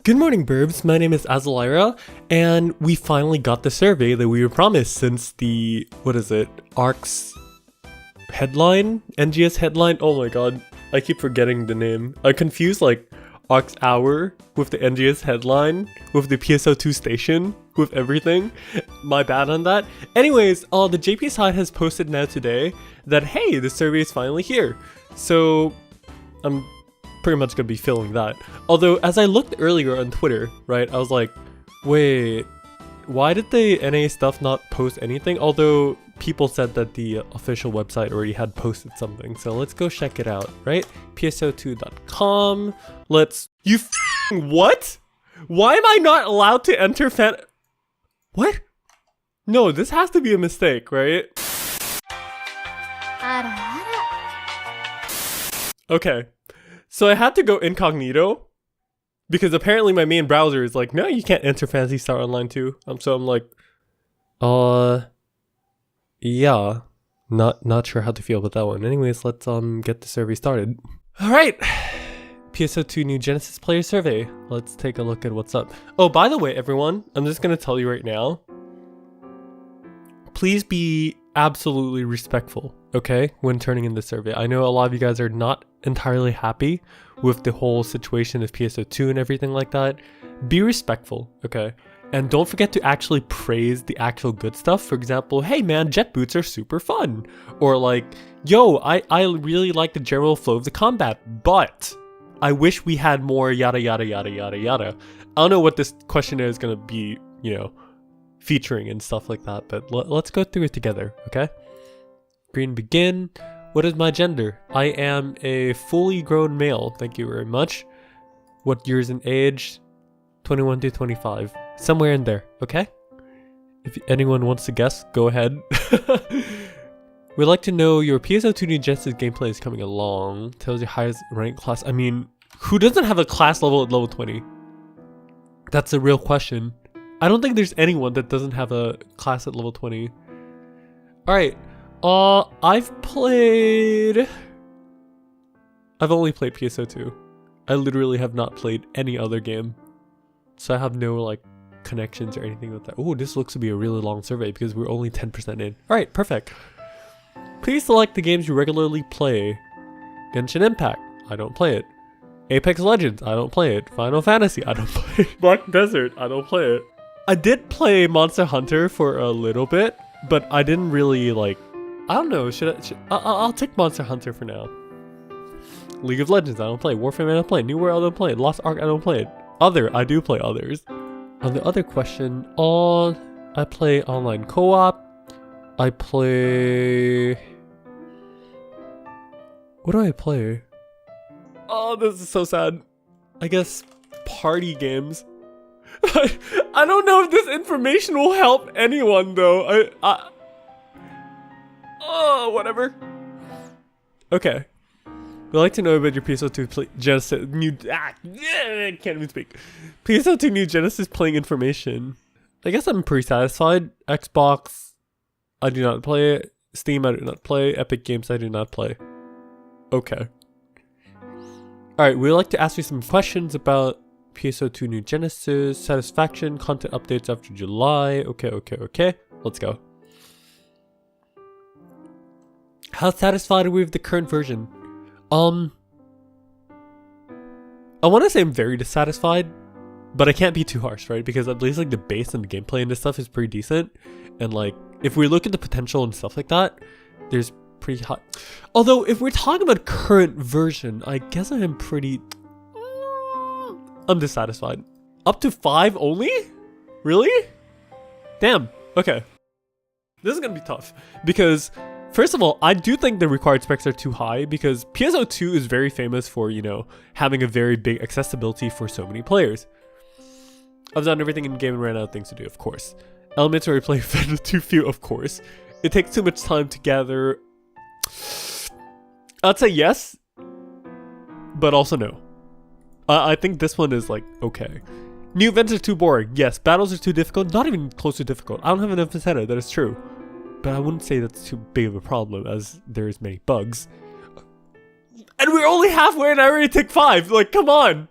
Good morning, Burbs. My name is Azalira, and we finally got the survey that we were promised since the, ARC's headline? NGS headline? Oh my god, I keep forgetting the name. I confuse ARC's hour with the NGS headline, with the PSO2 station, with everything. My bad on that. Anyways, the JP side has posted now today that, hey, the survey is finally here. So, I'm pretty much gonna be filling that. Although, as I looked earlier on Twitter, right, I was like, wait, why did the NA stuff not post anything? Although, people said that the official website already had posted something. So let's go check it out, right? PSO2.com. What? Why am I not allowed to enter What? No, this has to be a mistake, right? Okay. So I had to go incognito because apparently my main browser is like, no, you can't enter Phantasy Star Online 2. So I'm like, yeah, not sure how to feel about that one. Anyways, let's get the survey started. All right, PSO2 New Genesis Player Survey. Let's take a look at what's up. Oh, by the way, everyone, I'm just gonna tell you right now. Please be absolutely respectful, okay, when turning in the survey. I know a lot of you guys are not entirely happy with the whole situation of PSO2 and everything like that. Be respectful, okay? And don't forget to actually praise the actual good stuff. For example, hey man, jet boots are super fun. Or like, yo, I really like the general flow of the combat, but I wish we had more yada yada yada yada yada. I don't know what this questionnaire is gonna be, featuring and stuff like that, but let's go through it together, okay? Green begin. What is my gender? I am a fully grown male, thank you very much. What years and age? 21 to 25. Somewhere in there, okay? If anyone wants to guess, go ahead. We'd like to know your PSO2 New Genesis gameplay is coming along. Tells you highest rank class. I mean, who doesn't have a class level at level 20? That's a real question. I don't think there's anyone that doesn't have a class at level 20. Alright. I've only played PSO2. I literally have not played any other game. So I have no connections or anything like that. Oh, this looks to be a really long survey because we're only 10% in. Alright, perfect. Please select the games you regularly play. Genshin Impact, I don't play it. Apex Legends, I don't play it. Final Fantasy, I don't play it. Black Desert, I don't play it. I did play Monster Hunter for a little bit, but I didn't really I don't know, I'll take Monster Hunter for now. League of Legends, I don't play. Warframe, I don't play. New World, I don't play. Lost Ark, I don't play it. I do play others. On the other question, I play online co-op. I play... What do I play? Oh, this is so sad. I guess party games. I don't know if this information will help anyone though. Oh, whatever. Okay. We'd like to know about your PSO2 Genesis can't even speak. PSO2 New Genesis playing information. I guess I'm pretty satisfied. Xbox, I do not play it. Steam, I do not play. Epic Games, I do not play. Okay. Alright, we'd like to ask you some questions about PSO2 New Genesis, satisfaction, content updates after July. Okay. Let's go. How satisfied are we with the current version? I want to say I'm very dissatisfied, but I can't be too harsh, right? Because at least the base and the gameplay and this stuff is pretty decent. And if we look at the potential and stuff like that, there's pretty high. Although if we're talking about current version, I guess I am pretty... I'm dissatisfied. Up to 5 only? Really? Damn. Okay. This is gonna be tough because first of all, I do think the required specs are too high because PSO2 is very famous for, having a very big accessibility for so many players. I've done everything in game and ran out of things to do, of course. Elements where we play too few, of course. It takes too much time to gather. I'd say yes, but also no. I think this one is okay. New events are too boring. Yes, battles are too difficult. Not even close to difficult. I don't have enough incentive, that is true. But I wouldn't say that's too big of a problem as there's many bugs. And we're only halfway and I already took 5. Come on.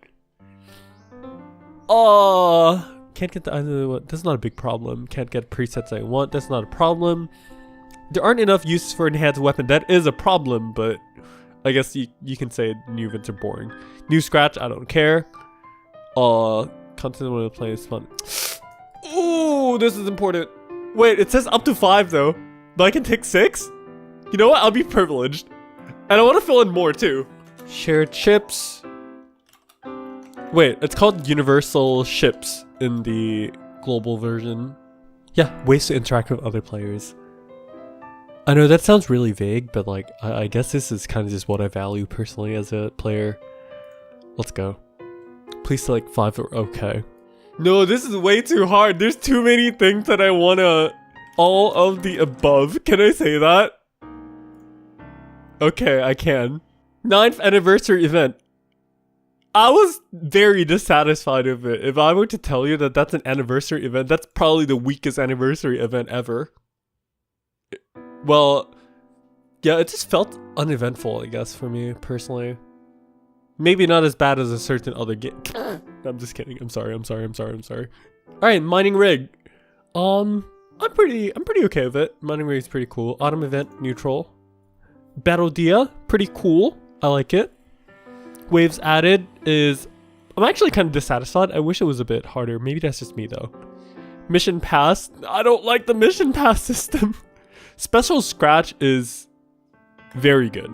Can't get the that's not a big problem. Can't get presets I want. That's not a problem. There aren't enough uses for enhanced weapon. That is a problem, but I guess you can say new events are boring. New scratch, I don't care. Content when I play is fun. Ooh, this is important. Wait, it says up to 5 though. But I can take 6? You know what? I'll be privileged. And I want to fill in more too. Shared ships. Wait, it's called universal ships in the global version. Yeah, ways to interact with other players. I know that sounds really vague, but like, I guess this is kind of just what I value personally as a player. Let's go. Please select 5 or okay. No, this is way too hard. There's too many things that I wanna... All of the above. Can I say that? Okay, I can. 9th anniversary event. I was very dissatisfied with it. If I were to tell you that that's an anniversary event, that's probably the weakest anniversary event ever. Well, yeah, it just felt uneventful, I guess, for me, personally. Maybe not as bad as a certain other game. I'm just kidding. I'm sorry. Alright, mining rig. I'm pretty okay with it. Mining rig is pretty cool. Autumn event, neutral. Battle Dia, pretty cool. I like it. Waves added is... I'm actually kind of dissatisfied. I wish it was a bit harder. Maybe that's just me, though. Mission pass. I don't like the mission pass system. Special scratch is very good.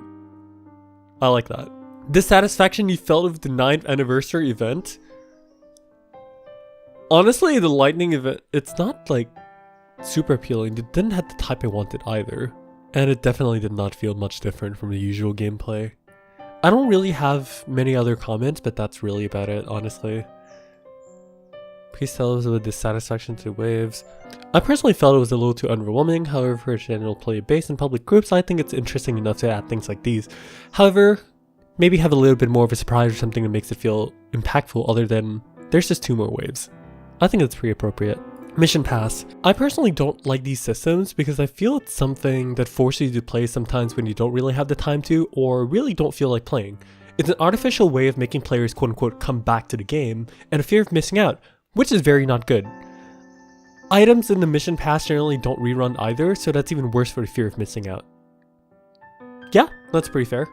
I like that. Dissatisfaction you felt with the 9th anniversary event. Honestly, the lightning event, it's not like super appealing. It didn't have the type I wanted either. And it definitely did not feel much different from the usual gameplay. I don't really have many other comments, but that's really about it, honestly. Please tell us with dissatisfaction to waves. I personally felt it was a little too underwhelming. However, for a general player base in public groups, I think it's interesting enough to add things like these. However, maybe have a little bit more of a surprise or something that makes it feel impactful other than there's just 2 more waves. I think that's pretty appropriate. Mission pass. I personally don't like these systems because I feel it's something that forces you to play sometimes when you don't really have the time to or really don't feel like playing. It's an artificial way of making players quote unquote come back to the game and a fear of missing out, which is very not good. Items in the mission pass generally don't rerun either, so that's even worse for the fear of missing out. Yeah, that's pretty fair.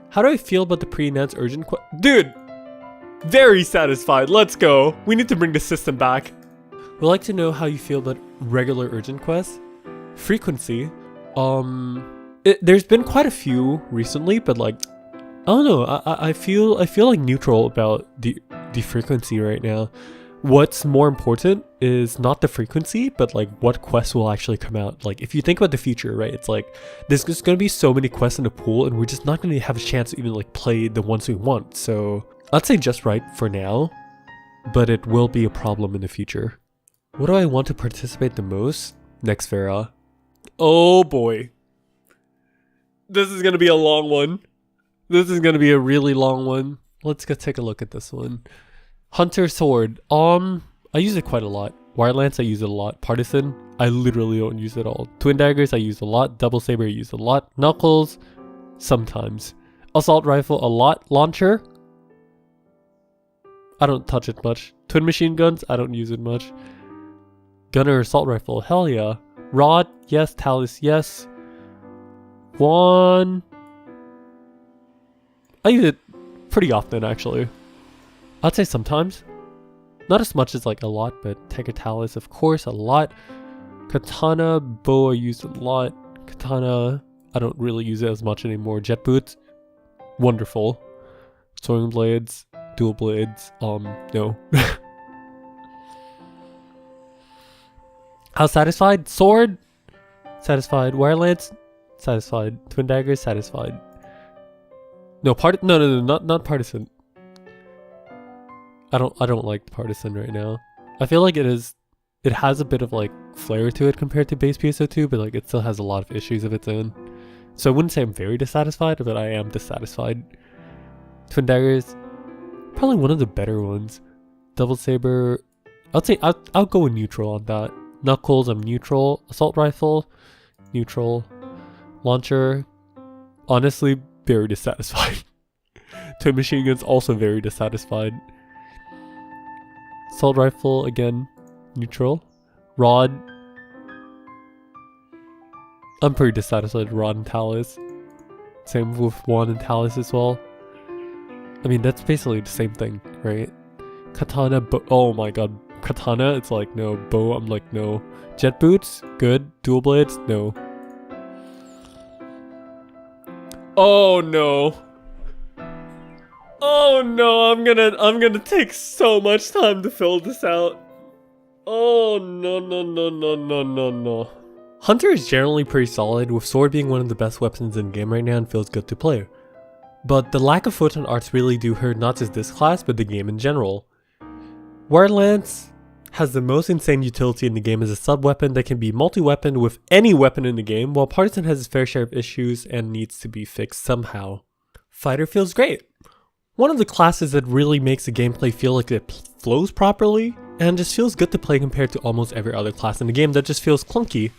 How do I feel about the pre-announced urgent Dude! Very satisfied, let's go! We need to bring the system back. We'd like to know how you feel about regular urgent quests. Frequency. There's been quite a few recently, but like, I don't know, I feel like neutral about the frequency right now. What's more important is not the frequency, but like what quests will actually come out. Like if you think about the future, right, it's like there's just going to be so many quests in the pool and we're just not going to have a chance to even like play the ones we want. So I'd say just right for now, but it will be a problem in the future. What do I want to participate the most? Next Vera. Oh boy. This is going to be a long one. This is going to be a really long one. Let's go take a look at this one. Hunter Sword. I use it quite a lot. Wire Lance, I use it a lot. Partisan, I literally don't use it at all. Twin Daggers, I use a lot. Double Saber, I use a lot. Knuckles, sometimes. Assault Rifle, a lot. Launcher, I don't touch it much. Twin Machine Guns, I don't use it much. Gunner Assault Rifle, hell yeah. Rod, yes. Talus, yes. One, I use it pretty often actually. I'd say sometimes. Not as much as like a lot, but Tiger Talus, of course, a lot. Katana, bow I use a lot. Katana, I don't really use it as much anymore. Jet Boots, wonderful. Soaring Blades, Dual Blades, no. How satisfied? Sword, satisfied. Wire Lance, satisfied. Twin Daggers, satisfied. No, not Partisan. I don't like Partisan right now. I feel like it has a bit of like flair to it compared to base PSO2, but like it still has a lot of issues of its own. So I wouldn't say I'm very dissatisfied, but I am dissatisfied. Twin Daggers, probably one of the better ones. Double Saber, I'll say I'll go with neutral on that. Knuckles, I'm neutral. Assault Rifle, neutral. Launcher, honestly, very dissatisfied. Toy machine gun's also very dissatisfied. Assault rifle, again, neutral. Rod. I'm pretty dissatisfied with Rod and Talus. Same with Wand and Talus as well. I mean, that's basically the same thing, right? Katana, oh my god. Katana, it's like, no. Bow, I'm like, no. Jet boots, good. Dual blades, no. Oh no. Oh no, I'm gonna take so much time to fill this out. Oh no. Hunter is generally pretty solid, with sword being one of the best weapons in the game right now and feels good to play. But the lack of photon arts really do hurt not just this class, but the game in general. Wire Lance has the most insane utility in the game as a sub-weapon that can be multi-weaponed with any weapon in the game, while Partisan has its fair share of issues and needs to be fixed somehow. Fighter feels great. One of the classes that really makes the gameplay feel like it flows properly, and just feels good to play compared to almost every other class in the game that just feels clunky.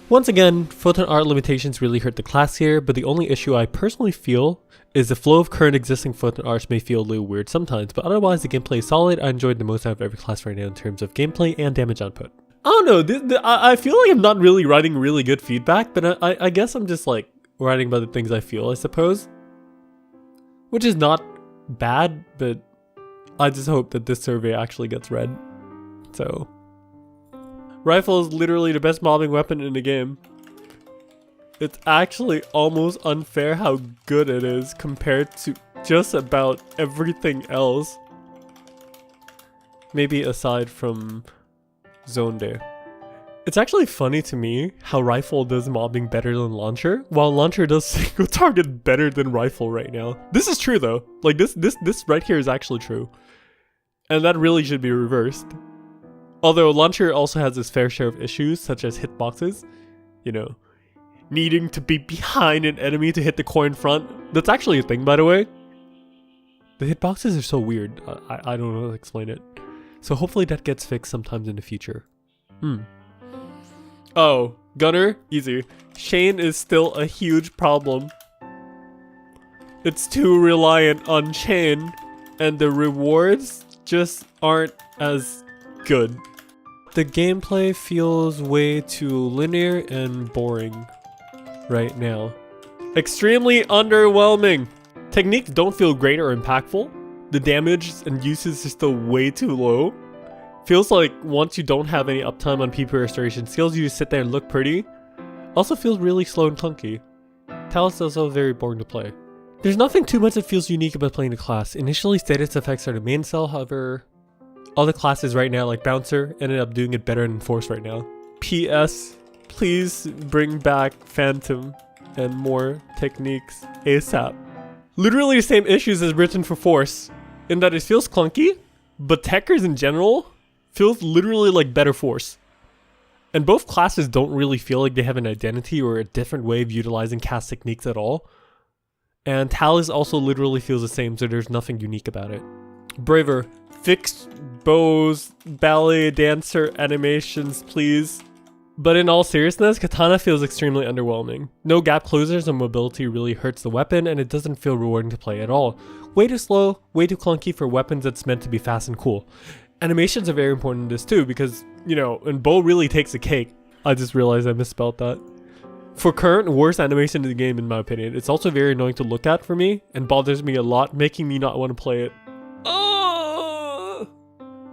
Once again, photon art limitations really hurt the class here, but the only issue I personally feel is the flow of current existing photon arts may feel a little weird sometimes, but otherwise the gameplay is solid. I enjoyed the most out of every class right now in terms of gameplay and damage output. I don't know, I feel like I'm not really writing really good feedback, but I guess I'm just like writing about the things I feel, I suppose. Which is not bad, but I just hope that this survey actually gets read. So, rifle is literally the best mobbing weapon in the game. It's actually almost unfair how good it is compared to just about everything else. Maybe aside from Zone Day. It's actually funny to me how rifle does mobbing better than launcher, while launcher does single target better than rifle right now. This is true though. Like this right here is actually true. And that really should be reversed. Although launcher also has its fair share of issues, such as hitboxes. You know, needing to be behind an enemy to hit the core in front. That's actually a thing, by the way. The hitboxes are so weird. I don't know how to explain it. So hopefully that gets fixed sometimes in the future. Oh, Gunner, easy. Shane is still a huge problem. It's too reliant on Shane, and the rewards just aren't as good. The gameplay feels way too linear and boring right now. Extremely underwhelming. Techniques don't feel great or impactful. The damage and uses are still way too low. Feels like once you don't have any uptime on PP restoration skills, you just sit there and look pretty. Also feels really slow and clunky. Talus is also very boring to play. There's nothing too much that feels unique about playing the class. Initially, status effects are the main sell, however, other classes right now like Bouncer ended up doing it better than Force right now. P.S. Please bring back Phantom and more techniques ASAP. Literally the same issues as written for Force, in that it feels clunky, but techers in general feels literally like better Force. And both classes don't really feel like they have an identity or a different way of utilizing cast techniques at all. And Talus also literally feels the same, so there's nothing unique about it. Braver, fix bows, ballet dancer animations, please. But in all seriousness, Katana feels extremely underwhelming. No gap closers and mobility really hurts the weapon, and it doesn't feel rewarding to play at all. Way too slow, way too clunky for weapons that's meant to be fast and cool. Animations are very important in this too, because, you know, and bow really takes the cake. I just realized I misspelled that. For current worst animation in the game, in my opinion, it's also very annoying to look at for me, and bothers me a lot, making me not want to play it. Oh!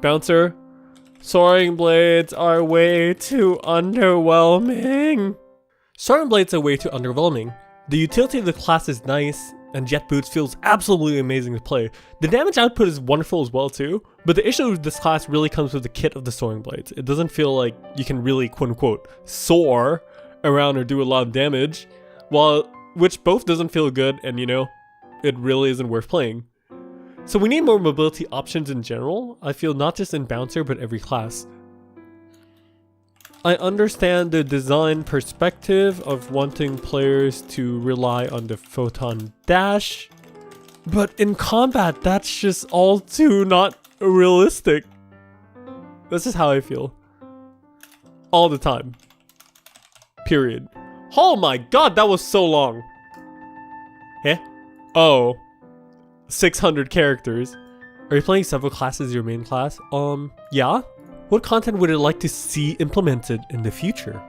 Bouncer. Soaring blades are way too underwhelming. Soaring blades are way too underwhelming. The utility of the class is nice, and jet boots feels absolutely amazing to play. The damage output is wonderful as well too, but the issue with this class really comes with the kit of the soaring blades. It doesn't feel like you can really quote-unquote soar around or do a lot of damage, which both doesn't feel good, and you know, it really isn't worth playing. So we need more mobility options in general, I feel, not just in Bouncer but every class. I understand the design perspective of wanting players to rely on the photon dash, but in combat that's just all too not realistic. This is how I feel. All the time. Period. Oh my god, that was so long. Eh? Oh. 600 characters. Are you playing several classes as your main class? Yeah. What content would you like to see implemented in the future?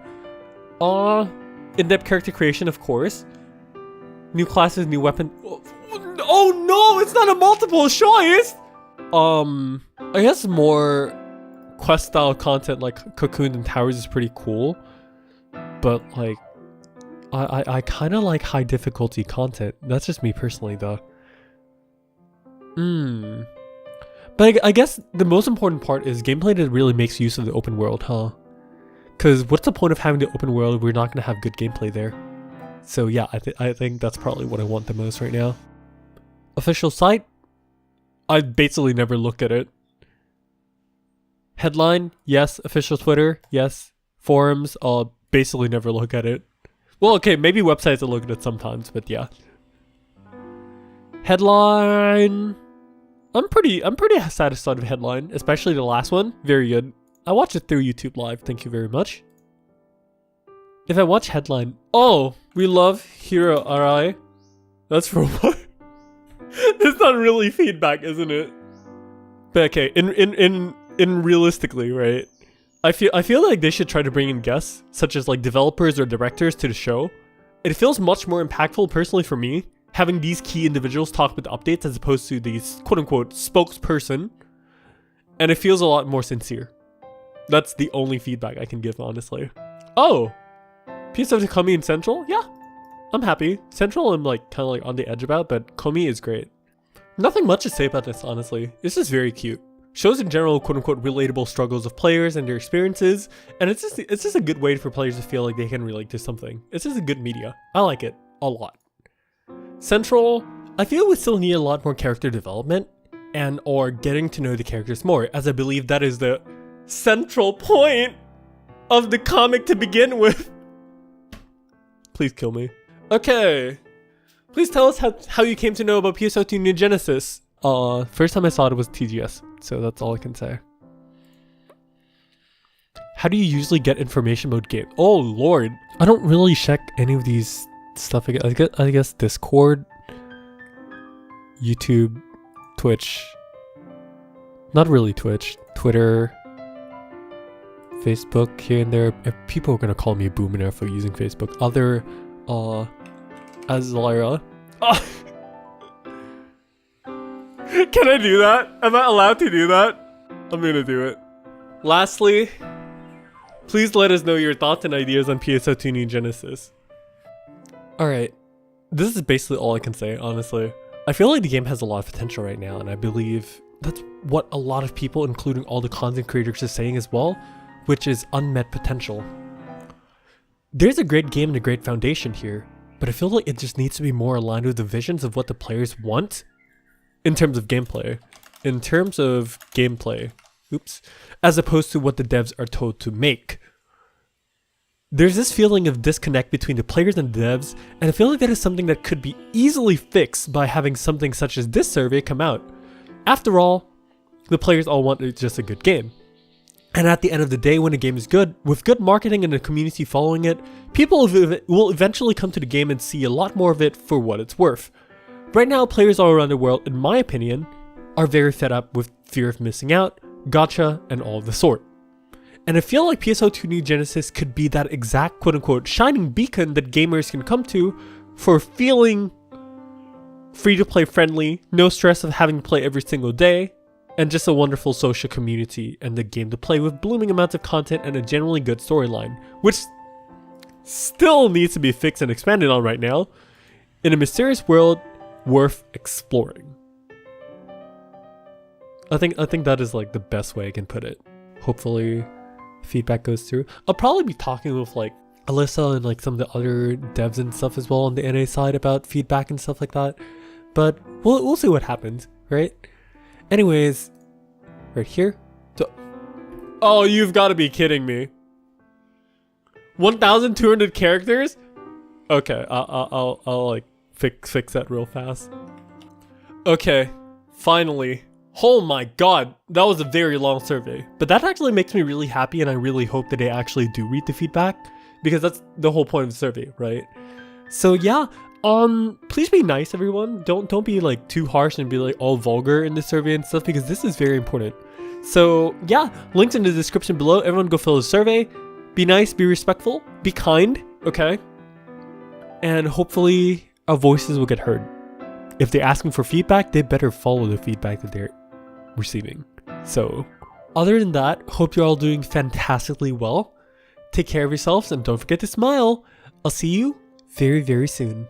In-depth character creation, of course. New classes, new weapon. Oh no, it's not a multiple choice! I guess more quest style content like Cocoon and Towers is pretty cool. But like, I kind of like high difficulty content. That's just me personally though. But I guess the most important part is gameplay that really makes use of the open world, huh? Because what's the point of having the open world if we're not going to have good gameplay there? So yeah, I think that's probably what I want the most right now. Official site? I basically never look at it. Headline? Yes. Official Twitter? Yes. Forums? I'll basically never look at it. Well, okay, maybe websites I look at it sometimes, but yeah. Headline? I'm pretty satisfied with headline, especially the last one. Very good. I watched it through YouTube Live. Thank you very much. If I watch headline, oh, we love Hero Arai. That's for what? That's not really feedback, isn't it? But okay, in realistically, right? I feel like they should try to bring in guests, such as like developers or directors to the show. It feels much more impactful personally for me, having these key individuals talk about the updates as opposed to these quote-unquote spokesperson. And it feels a lot more sincere. That's the only feedback I can give, honestly. Oh! PS of Komi in Central? Yeah. I'm happy. Central I'm like kind of like on the edge about, but Komi is great. Nothing much to say about this, honestly. This is very cute. Shows in general quote-unquote relatable struggles of players and their experiences, and it's just a good way for players to feel like they can relate to something. It's just a good media. I like it a lot. Central, I feel we still need a lot more character development and or getting to know the characters more, as I believe that is the central point of the comic to begin with. Please kill me. Okay. Please tell us how you came to know about PSO2 New Genesis. First time I saw it was TGS, so that's all I can say. How do you usually get information about game? Oh lord. I don't really check any of these stuff. I guess Discord, YouTube, Twitch. Not really Twitch. Twitter, Facebook here and there. If people are gonna call me a boomer for using Facebook. Other, Azlara. Can I do that? Am I allowed to do that? I'm gonna do it. Lastly, please let us know your thoughts and ideas on PSO2 New Genesis. Alright, this is basically all I can say, honestly. I feel like the game has a lot of potential right now, and I believe that's what a lot of people, including all the content creators, are saying as well, which is unmet potential. There's a great game and a great foundation here, but I feel like it just needs to be more aligned with the visions of what the players want in terms of gameplay. Oops. As opposed to what the devs are told to make. There's this feeling of disconnect between the players and the devs, and I feel like that is something that could be easily fixed by having something such as this survey come out. After all, the players all want just a good game. And at the end of the day, when a game is good, with good marketing and a community following it, people will eventually come to the game and see a lot more of it for what it's worth. Right now, players all around the world, in my opinion, are very fed up with fear of missing out, gacha, and all of the sort. And I feel like PSO2 New Genesis could be that exact quote-unquote shining beacon that gamers can come to for feeling free-to-play friendly, no stress of having to play every single day, and just a wonderful social community and the game to play with blooming amounts of content and a generally good storyline, which still needs to be fixed and expanded on right now, in a mysterious world worth exploring. I think that is like the best way I can put it. Hopefully feedback goes through. I'll probably be talking with like Alyssa and like some of the other devs and stuff as well on the NA side about feedback and stuff like that. But we'll see what happens, right? Anyways, right here. So, oh, you've got to be kidding me. 1,200 characters? Okay, I'll like fix that real fast. Okay, finally. Oh my god, that was a very long survey. But that actually makes me really happy, and I really hope that they actually do read the feedback, because that's the whole point of the survey, right? So yeah, Please be nice, everyone. Don't be like too harsh and be like all vulgar in the survey and stuff, because this is very important. So yeah, links in the description below. Everyone go fill the survey. Be nice, be respectful, be kind, okay? And hopefully our voices will get heard. If they're asking for feedback, they better follow the feedback that they're receiving. So other than that, hope you're all doing fantastically well. Take care of yourselves and don't forget to smile. I'll see you very, very soon.